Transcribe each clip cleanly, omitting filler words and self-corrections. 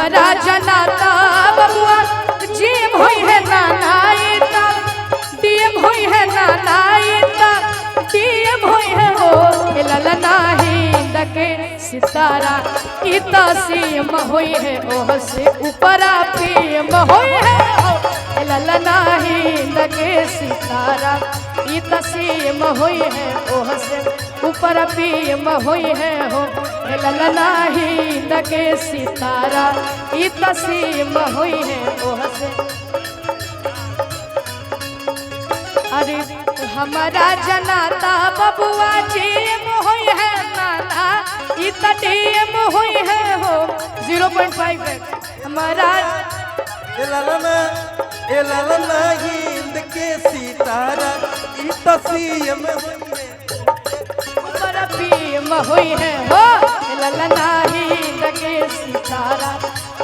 हमारा जनाता बबुआ जीम होई है नानाईता डीएम होई है नानाईता डीएम होई है हो ललना हिंद के सितारा इता सीम होई है ओह से ऊपरा पीम होई है हो ललना हिंद के सितारा इता सीम होई है ओह से ऊपर पीम होई है हो ललना हिंद के सितारा इता सीम होई है ओह से। अरे हमारा जनाता बबुआ जीम होई है नाना इता डीएम होई है हो 0.5 है हमारा ललना हिंद के सितारा इता सीम ऊपर पीम होई है हो ललना हिंद के सितारा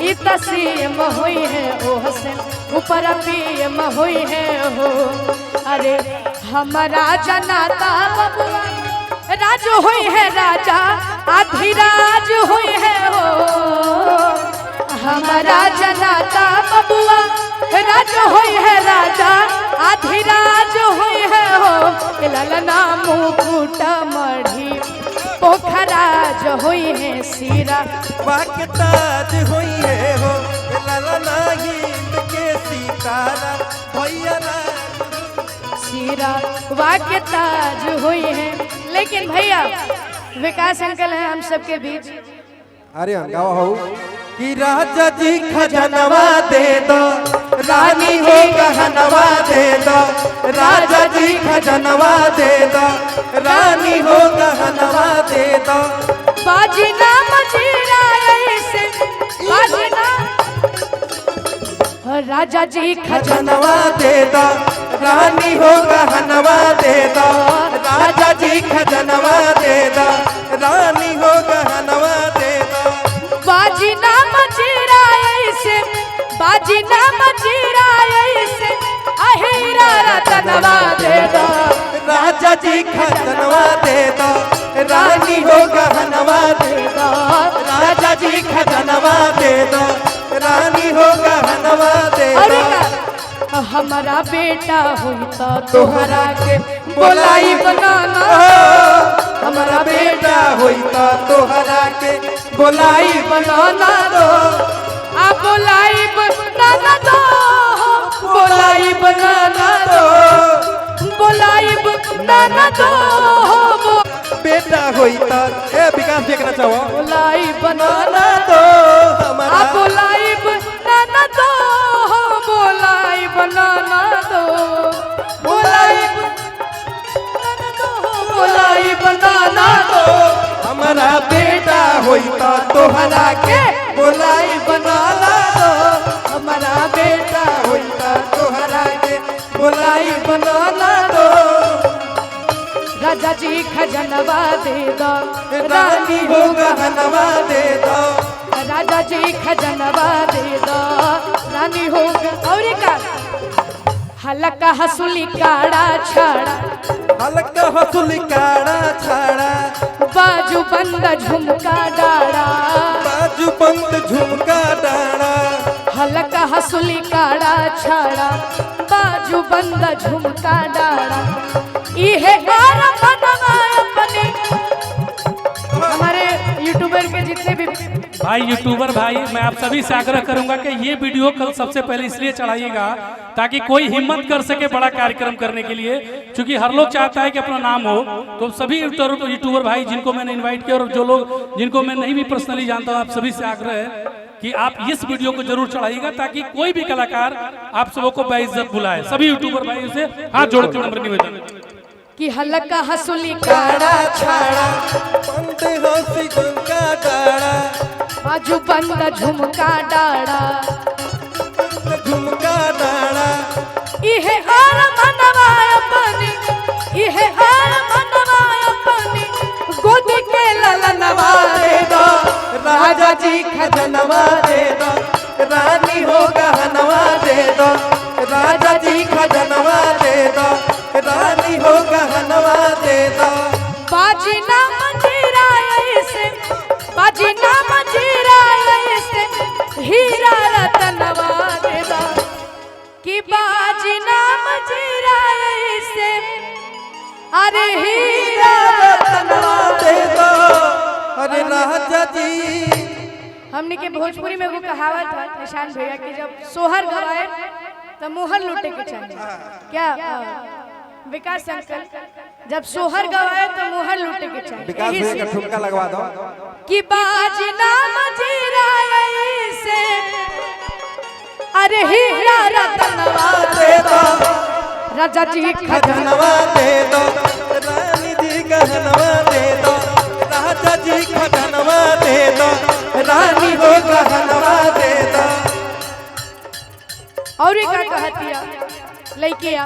इता सीम होई है ओह से ऊपर पीम होई है हो। अरे हमारा जनाता बबुआ राज होई है राजा अधिराज होई है हो हमारा जनाता बबुआ राज होई है राजा अधिराज होई है हो ललना मुकुट मढ़ी पोखराज होई है सिरा वाकताज होई है हो ललना हिंद के सितारा भैया सिरा वाकताज होई है। लेकिन भैया विकास अंकल हैं हम सबके बीच। अरे गावा हो कि राजा जी खजनवा दे दो रानी हो गहनवा दे दो राजा जी खजनवा दे दो रानी हो गहनवा दे दो बाजीना मजीरा ऐसे बाजीना राजा जी खजनवा दे दो रानी हो गहनवा दे दो राजा जी खजनवा दे दो रानी हो गहनवा दे दो बाजीना मजीरा ऐसे बाजीना मजीरा ऐसे अहीरा रतनवा दे दो राजा जी खजनवा दे दो रानी हो गहनवा दे दो राजा जी खजनवा दे दो रानी हो गहनवा दे दो हमारा बेटा हुई तो तोहरा के बोलाई बनाना हमारा बेटा हुई तो तोहरा के बोलाई बनाना दो आ बोलाई बनाना दो बोलाई बनाना दो बोलाई बनाना दो बेटा हुई तो ए विकास देखना चाहो बोलाई बनाना दो हमारा बोलाई बनाना दो बोलाई बनाना दो बोलाई बनाना दो बोलाई बनाना दो हमारा बेटा हुई तो तोहरा के बोलाई बनाना दो हमारा बेटा हुई तो तोहरा के बोलाई बनाना दो राजा जी खजनवा दे दो रानी हो गहनवा दे दो राजा जी खजनवा दे दो रानी हो और का हलका हसुली काड़ा छाड़ा हल्का हसुली काड़ा छाड़ा बाजू बंद झुमका डाड़ा बाजू बंद झुमका डाड़ा हलका हसुली काड़ा छाड़ा बाजू बंद झुमका डाड़ा इहे गाना बनवा अपने हमारे यूट्यूबर के जितने भी भाई यूट्यूबर भाई मैं आप सभी से आग्रह करूंगा कि ये वीडियो कल सबसे पहले इसलिए चढ़ाइएगा ताकि कोई हिम्मत कर सके बड़ा कार्यक्रम करने के लिए, क्योंकि हर लोग चाहता है कि अपना नाम हो। तो सभी यूट्यूबर भाई जिनको मैंने इनवाइट किया और जो लोग जिनको मैं नहीं भी पर्सनली जानता हूँ, आप सभी से आग्रह है कि आप इस वीडियो को जरूर चढ़ाइएगा ताकि कोई भी कलाकार आप सबों को बेइज्जत बुलाए। सभी यूट्यूबर भाई से हाथ जोड़ के नम्र निवेदन कि हलका हसुली काड़ा छाड़ा बंद हंसी झुमका डाड़ा बाजू बंद झुमका डाड़ा झुमका डाड़ा इहे हार मनवा अपनी इहे हार मनवा अपनी गोद के ललनवा दे दो राजा जी खजनवा दे दो रानी हो गहनवा दे दो राजा जी खजनवा दे दो रानी हो गहनवा दे दो बाजी ना मंजीरा ऐसे बाजी ना मंजीरा ऐसे अरे हीरा रतनवा दे दो अरे राजा जी। हमने के भोजपुरी में वो कहावत है निशान भैया कि जब सोहर गवाए तो मोहर लूटे के चाहिए। क्या विकास अंकल जब सोहर गवाए तो मोहर लूटे के चाहिए। विकास भैया का ठुमका लगवा दो कि बाजना मजीरा से अरे हीरा रतनवा दे दो राजा जी खजनवा दे दो रानी जी गहनवा दे दो राजा जी खजनवा दे दो रानी हो गहनवा दे दो। और एक कहतिया लइकिया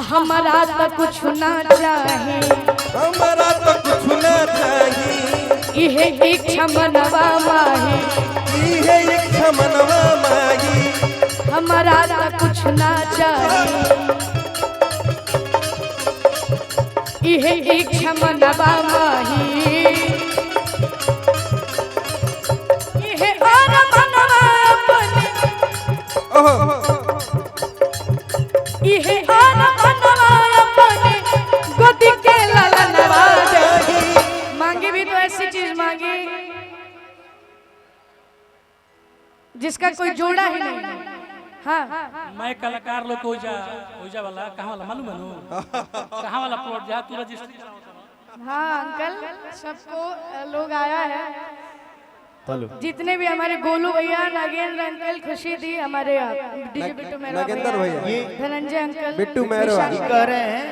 हमारा तो कुछ ना चाहे हमारा तो कुछ ना चाहिए इहे इच्छा मनवा माही इहे इच्छा मनवा माही हमारा तो कुछ ना चाहे इहे इच्छा मनवा माही इहे और मनवा अपने इहे और मनवा अपने गोदी के ललनवा दे मांगी भी तो ऐसी चीज मांगी जिसका कोई जोड़ा ही नहीं है। हाँ मैं कलाकार लोग को ओजा वाला कहाँ वाला मालूम है नो कहाँ वाला प्लॉट जहाँ तू रजिस्ट्री। हाँ अंकल सबको लोग आया है जितने भी हमारे गोलू भैया नागेंद्र अंकल खुशी दी हमारे डीजे बिट्टू मेहरा नागेंद्र भैया धनंजय अंकल बिट्टू मेहरा कह रहे हैं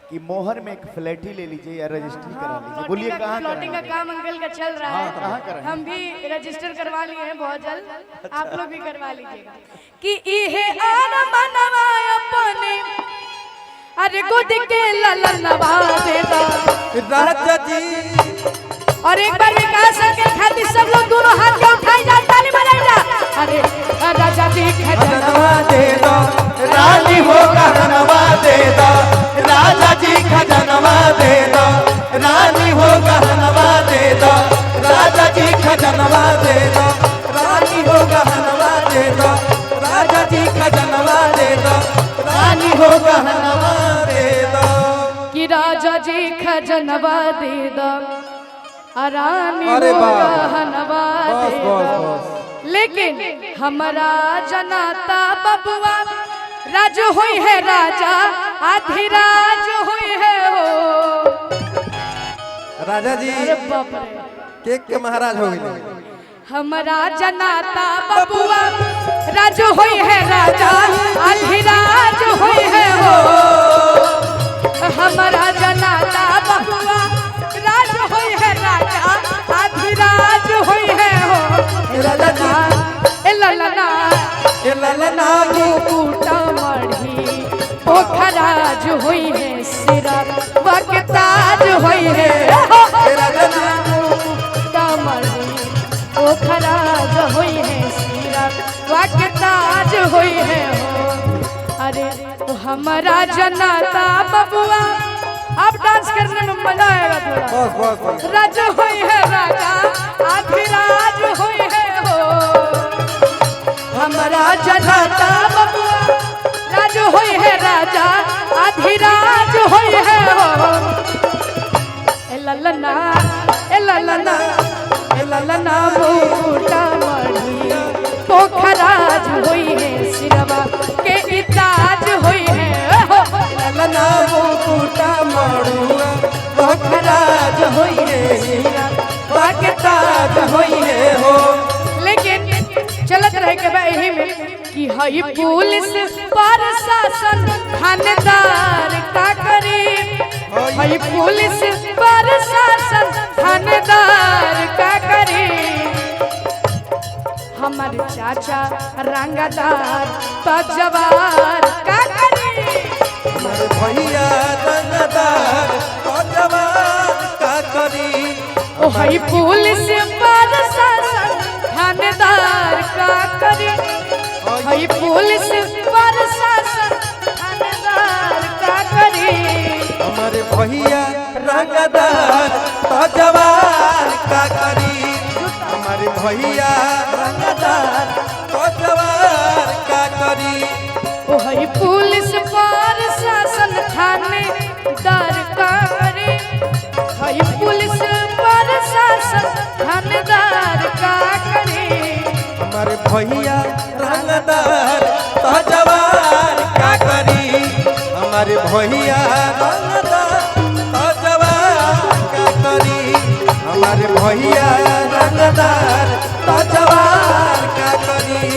कि मोहर में एक फ्लैट ही ले लीजिए या रजिस्ट्री करा लीजिए। बोलिए कहाँ प्लॉटिंग का काम अंकल का चल रहा है। कहाँ कर रहे हैं? हम भी रजिस्टर करवा लिए हैं बहुत जल्द आप लोग भी करवा लीजिएगा कि इहे आन मनवा अपने अरे गोद के ललनवा दे दो राजा जी। और एक बार विकास अंकल खातिर सब लोग दोनों हाथ के उठाई जा ताली बजाई जा अरे राजा जी खजनवा दे दो रानी हो गहनवा दे दो राजा जी खजनवा दे दो रानी हो गहनवा दे दो राजा जी खजनवा दे दो रानी हो गहनवा दे दो राजा जी खजनवा दे दो रानी हो गहनवा दे दो कि राजा जी खजनवा दे दो आरामी अरे हो वाह। गहनवा बस दे बस दो बस लेकिन हमारा जनाता बबुआ राज होई है राजा आधिराज होई है हो राजा जी अरे बाप रे केक के महाराज हो गए। हमारा जनाता बबुआ राज होई है राजा आधिराज होई है हो हमारा जनाता बबुआ राज होई है राजा आधिराज होई है हो राजा जी ललना ललना मुकुटा मढ़ी पोखराज होई है सिरा वक्ताज होई है मुकुटा मढ़ी पोखराज होई है सिरा वक्ताज होई है हो अरे तो हमारा जनाता बबुआ अब डांस करने में मजा आएगा थोड़ा बस बस बस राज होई है राजा आधिराज होई है हो हमारा जनाता बबुआ राज होई है राजा आधिराज होई है हो ए ललना ए ललना ए ललना मुकुटा मढ़ी पोखराज होई है सिरवा के इताज होई है हो ललना मुकुटा मड़ुआ पोखराज होई है वक्ताज होई है हो। लेकिन चलत रहे के बा एही में कि हई पुलिस प्रशासन थानेदार का करी हई पुलिस प्रशासन थानेदार का करी हमारे चाचा रंगदार तजवार का करी हमारे भैया रंगदार जवान का करी ओ हई पुलिस प्रशासन थानेदार का करी हई पुलिस प्रशासन थानेदार का करी हमारे भैया रंगदार जवान का करी हमारे भैया रंगदार जवान का करी ओ हई पुलिस प्रशासन हमारे भैया रंगदार तो जवान का करी हमारे भैया रंगदार तो जवान का करी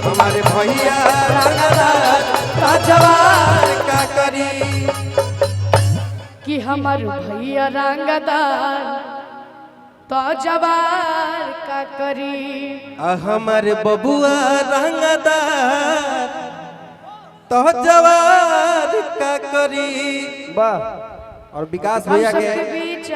हमारे भैया रंगदार तो जवान का करी कि हमार भैया रंगदार तो जवार का करी हमारे बबुआ रंगदार तो जवार का करी। वाह। और विकास भैया के बीच